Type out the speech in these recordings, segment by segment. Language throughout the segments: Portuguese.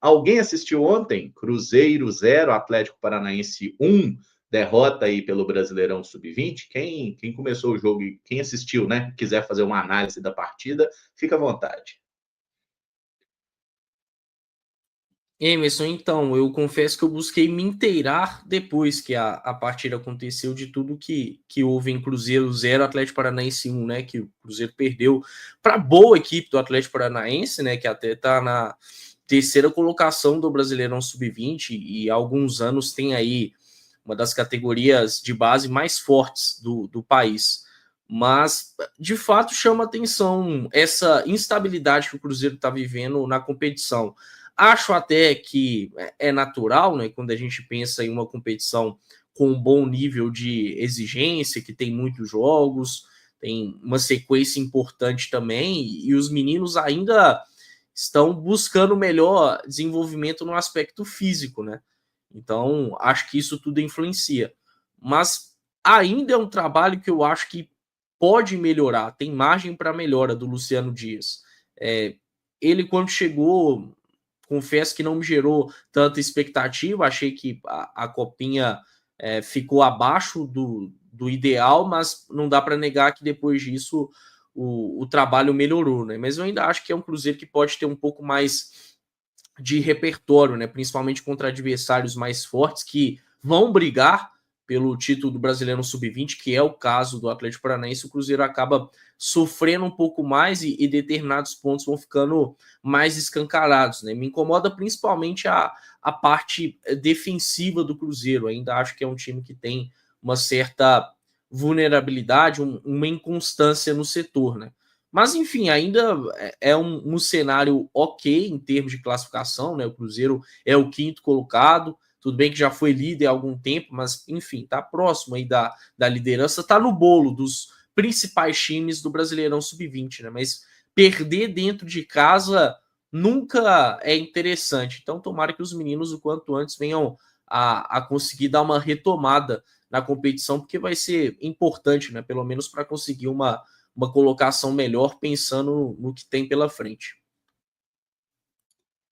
Alguém assistiu ontem? Cruzeiro 0, Atlético Paranaense 1, derrota aí pelo Brasileirão Sub-20. Quem começou o jogo e quem assistiu, né? Quiser fazer uma análise da partida, fica à vontade. Emerson, então, eu confesso que eu busquei me inteirar depois que a partida aconteceu de tudo que houve em Cruzeiro 0, Atlético Paranaense 1, né? Que o Cruzeiro perdeu para a boa equipe do Atlético Paranaense, né? Que até está na terceira colocação do Brasileirão Sub-20 e há alguns anos tem aí uma das categorias de base mais fortes do país. Mas, de fato, chama atenção essa instabilidade que o Cruzeiro está vivendo na competição. Acho até que é natural, né, quando a gente pensa em uma competição com um bom nível de exigência, que tem muitos jogos, tem uma sequência importante também, e os meninos ainda estão buscando melhor desenvolvimento no aspecto físico, né? Então, acho que isso tudo influencia. Mas ainda é um trabalho que eu acho que pode melhorar, tem margem para melhora do Luciano Dias. Ele, quando chegou, confesso que não me gerou tanta expectativa, achei que a Copinha ficou abaixo do ideal, mas não dá para negar que depois disso o trabalho melhorou, né? Mas eu ainda acho que é um Cruzeiro que pode ter um pouco mais de repertório, né? Principalmente contra adversários mais fortes que vão brigar pelo título do Brasileiro Sub-20, que é o caso do Atlético Paranaense. O Cruzeiro acaba sofrendo um pouco mais e determinados pontos vão ficando mais escancarados, né? Me incomoda principalmente a parte defensiva do Cruzeiro. Ainda acho que é um time que tem uma certa vulnerabilidade, uma inconstância no setor, né? Mas, enfim, ainda é um cenário ok em termos de classificação, né? O Cruzeiro é o quinto colocado, tudo bem que já foi líder há algum tempo, mas, enfim, está próximo aí da liderança, está no bolo dos principais times do Brasileirão Sub-20, né? Mas perder dentro de casa nunca é interessante. Então, tomara que os meninos, o quanto antes, venham a conseguir dar uma retomada na competição, porque vai ser importante, né? Pelo menos para conseguir uma colocação melhor pensando no que tem pela frente.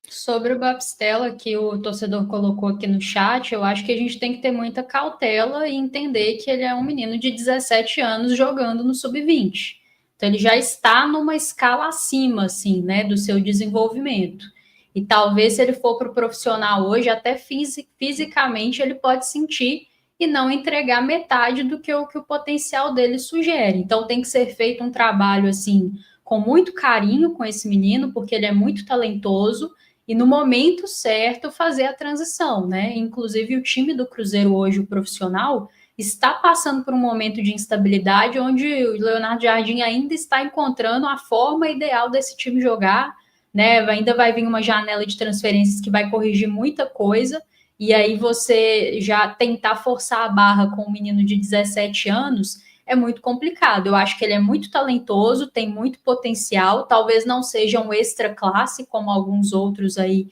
Sobre o Bapstella, que o torcedor colocou aqui no chat, eu acho que a gente tem que ter muita cautela e entender que ele é um menino de 17 anos jogando no sub-20. Então ele já está numa escala acima, assim, né, do seu desenvolvimento. E talvez se ele for para o profissional hoje, até fisicamente ele pode sentir e não entregar metade do que o potencial dele sugere. Então tem que ser feito um trabalho, assim, com muito carinho com esse menino, porque ele é muito talentoso, e no momento certo fazer a transição, né? Inclusive o time do Cruzeiro hoje, o profissional, está passando por um momento de instabilidade onde o Leonardo Jardim ainda está encontrando a forma ideal desse time jogar, né? Ainda vai vir uma janela de transferências que vai corrigir muita coisa, e aí você já tentar forçar a barra com um menino de 17 anos é muito complicado. Eu acho que ele é muito talentoso, tem muito potencial, talvez não seja um extra classe, como alguns outros aí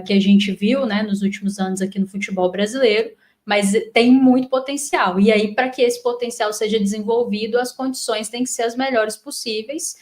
que a gente viu, né, nos últimos anos aqui no futebol brasileiro, mas tem muito potencial. E aí, para que esse potencial seja desenvolvido, as condições têm que ser as melhores possíveis.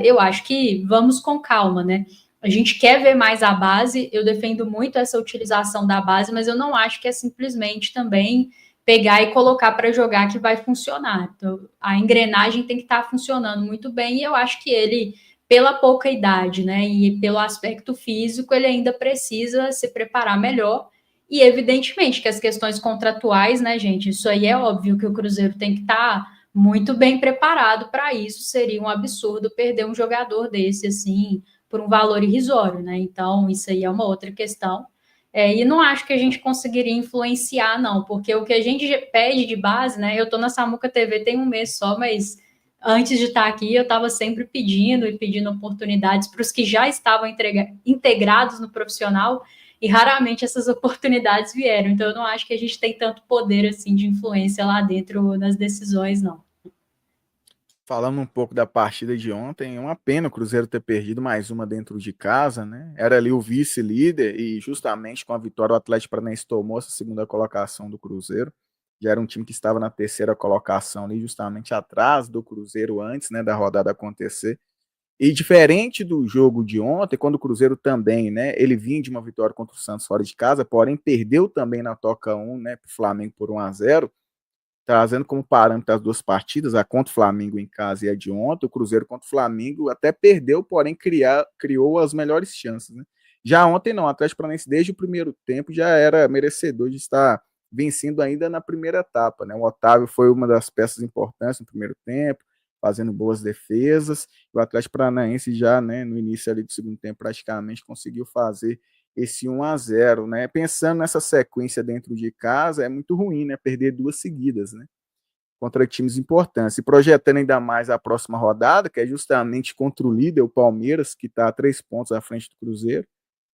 Eu acho que vamos com calma, né? A gente quer ver mais a base, eu defendo muito essa utilização da base, mas eu não acho que é simplesmente também pegar e colocar para jogar que vai funcionar. Então, a engrenagem tem que estar funcionando muito bem, e eu acho que ele, pela pouca idade, né, e pelo aspecto físico, ele ainda precisa se preparar melhor. E evidentemente que as questões contratuais, né, gente, isso aí é óbvio que o Cruzeiro tem que estar muito bem preparado para isso. Seria um absurdo perder um jogador desse assim por um valor irrisório, né? Então, isso aí é uma outra questão. E não acho que a gente conseguiria influenciar, não, porque o que a gente pede de base, né? Eu estou na Samuca TV tem um mês só, mas antes de estar aqui eu estava sempre pedindo oportunidades para os que já estavam integrados no profissional, e raramente essas oportunidades vieram. Então eu não acho que a gente tem tanto poder assim de influência lá dentro nas decisões, não. Falando um pouco da partida de ontem, é uma pena o Cruzeiro ter perdido mais uma dentro de casa, né? Era ali o vice-líder e justamente com a vitória o Atlético Paranaense tomou essa segunda colocação do Cruzeiro. Já era um time que estava na terceira colocação ali, justamente atrás do Cruzeiro antes, né, da rodada acontecer. E diferente do jogo de ontem, quando o Cruzeiro também, né, ele vinha de uma vitória contra o Santos fora de casa, porém perdeu também na Toca 1, né, para o Flamengo por 1-0, trazendo como parâmetro as duas partidas, a contra o Flamengo em casa e a de ontem, o Cruzeiro contra o Flamengo até perdeu, porém criou as melhores chances, né? Já ontem não, o Atlético Paranaense desde o primeiro tempo já era merecedor de estar vencendo ainda na primeira etapa, né? O Otávio foi uma das peças importantes no primeiro tempo, fazendo boas defesas, e o Atlético Paranaense já, né, no início ali do segundo tempo praticamente conseguiu fazer esse 1-0, né? Pensando nessa sequência dentro de casa, é muito ruim, né? Perder duas seguidas, né? Contra times importantes. E projetando ainda mais a próxima rodada, que é justamente contra o líder, o Palmeiras, que está a 3 pontos à frente do Cruzeiro.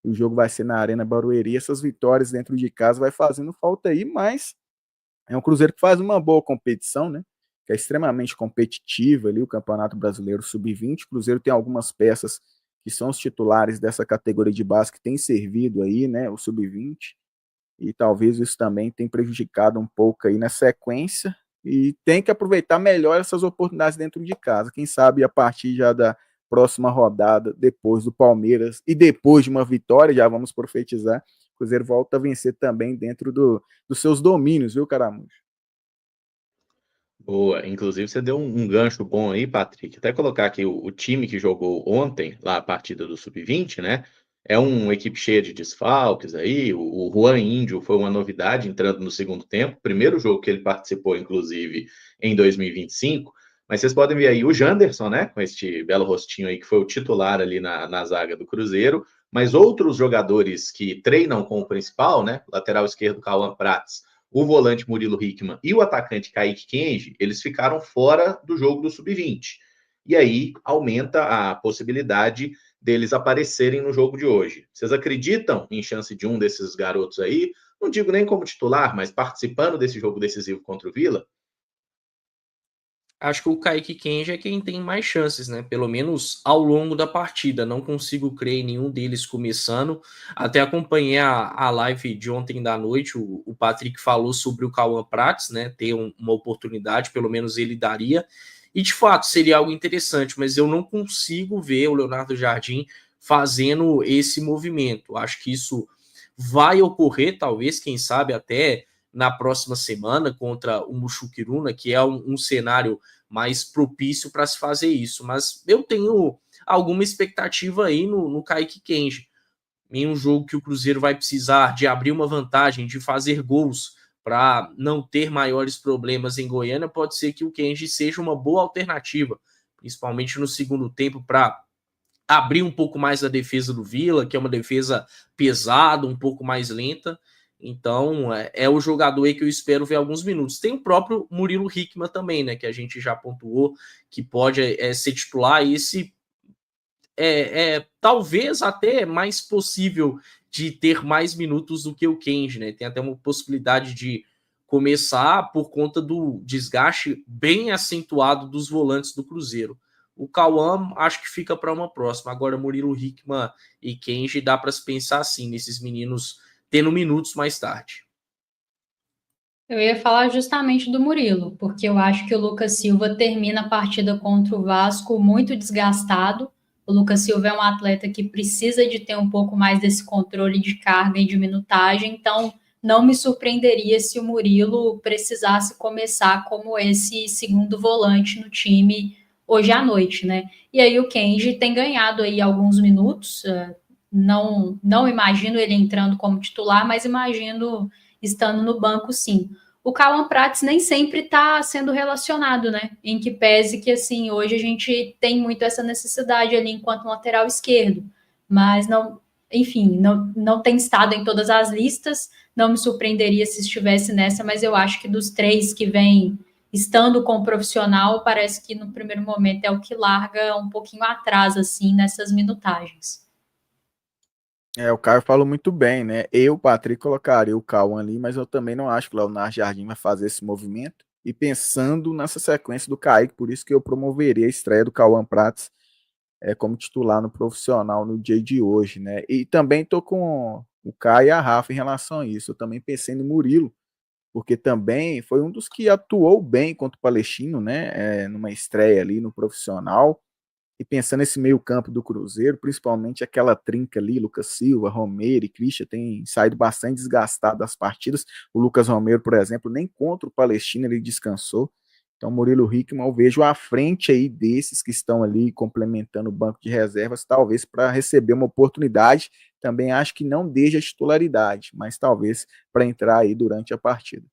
O jogo vai ser na Arena Barueri. Essas vitórias dentro de casa vai fazendo falta aí, mas é um Cruzeiro que faz uma boa competição, né? Que é extremamente competitiva ali, o Campeonato Brasileiro Sub-20. O Cruzeiro tem algumas peças que são os titulares dessa categoria de base que tem servido aí, né, o Sub-20, e talvez isso também tenha prejudicado um pouco aí na sequência, e tem que aproveitar melhor essas oportunidades dentro de casa, quem sabe a partir já da próxima rodada, depois do Palmeiras, e depois de uma vitória, já vamos profetizar, o Cruzeiro volta a vencer também dentro dos seus domínios, viu, Caramujo? Boa, inclusive você deu um gancho bom aí, Patrick. Até colocar aqui o time que jogou ontem, lá a partida do Sub-20, né? É uma equipe cheia de desfalques aí. O Juan Índio foi uma novidade entrando no segundo tempo, primeiro jogo que ele participou, inclusive, em 2025. Mas vocês podem ver aí o Janderson, né? Com este belo rostinho aí, que foi o titular ali na zaga do Cruzeiro. Mas outros jogadores que treinam com o principal, né? Lateral esquerdo, Cauã Prates, o volante Murilo Hickman e o atacante Kaique Kenji, eles ficaram fora do jogo do Sub-20. E aí aumenta a possibilidade deles aparecerem no jogo de hoje. Vocês acreditam em chance de um desses garotos aí? Não digo nem como titular, mas participando desse jogo decisivo contra o Vila? Acho que o Kaique Kenji é quem tem mais chances, né? Pelo menos ao longo da partida. Não consigo crer em nenhum deles começando. Até acompanhei a live de ontem da noite. O Patrick falou sobre o Cauã Prates, né? Ter uma oportunidade, pelo menos ele daria. E de fato seria algo interessante, mas eu não consigo ver o Leonardo Jardim fazendo esse movimento. Acho que isso vai ocorrer, talvez, quem sabe até na próxima semana contra o Mushuquiruna, que é um cenário mais propício para se fazer isso. Mas eu tenho alguma expectativa aí no Kaique Kenji. Em um jogo que o Cruzeiro vai precisar de abrir uma vantagem, de fazer gols para não ter maiores problemas em Goiânia, pode ser que o Kenji seja uma boa alternativa, principalmente no segundo tempo, para abrir um pouco mais a defesa do Vila, que é uma defesa pesada, um pouco mais lenta. Então, é o jogador aí que eu espero ver alguns minutos. Tem o próprio Murilo Hickman também, né? Que a gente já pontuou que pode ser titular. E esse talvez até mais possível de ter mais minutos do que o Kenji, né? Tem até uma possibilidade de começar por conta do desgaste bem acentuado dos volantes do Cruzeiro. O Cauã acho que fica para uma próxima. Agora, Murilo Hickman e Kenji dá para se pensar assim, nesses meninos tendo minutos mais tarde. Eu ia falar justamente do Murilo, porque eu acho que o Lucas Silva termina a partida contra o Vasco muito desgastado. O Lucas Silva é um atleta que precisa de ter um pouco mais desse controle de carga e de minutagem, então não me surpreenderia se o Murilo precisasse começar como esse segundo volante no time hoje à noite, né? E aí o Kenji tem ganhado aí alguns minutos, não imagino ele entrando como titular, mas imagino estando no banco, sim. O Cauã Prates nem sempre está sendo relacionado, né? Em que pese que, assim, hoje a gente tem muito essa necessidade ali enquanto lateral esquerdo, mas não, enfim, não tem estado em todas as listas, não me surpreenderia se estivesse nessa, mas eu acho que dos três que vêm estando com o profissional, parece que no primeiro momento é o que larga um pouquinho atrás, assim, nessas minutagens. O Caio falou muito bem, né? Eu, Patrick, colocaria o Cauã ali, mas eu também não acho que o Leonardo Jardim vai fazer esse movimento. E pensando nessa sequência do Kaique, por isso que eu promoveria a estreia do Cauã Prates como titular no profissional no dia de hoje, né? E também tô com o Caio e a Rafa em relação a isso. Eu também pensei no Murilo, porque também foi um dos que atuou bem contra o Palestino, né? Numa estreia ali no profissional. E pensando nesse meio campo do Cruzeiro, principalmente aquela trinca ali, Lucas Silva, Romero e Christian, tem saído bastante desgastado das partidas. O Lucas Romero, por exemplo, nem contra o Palestino ele descansou. Então, Murilo Hickman, eu vejo à frente aí desses que estão ali complementando o banco de reservas, talvez para receber uma oportunidade. Também acho que não desde a titularidade, mas talvez para entrar aí durante a partida.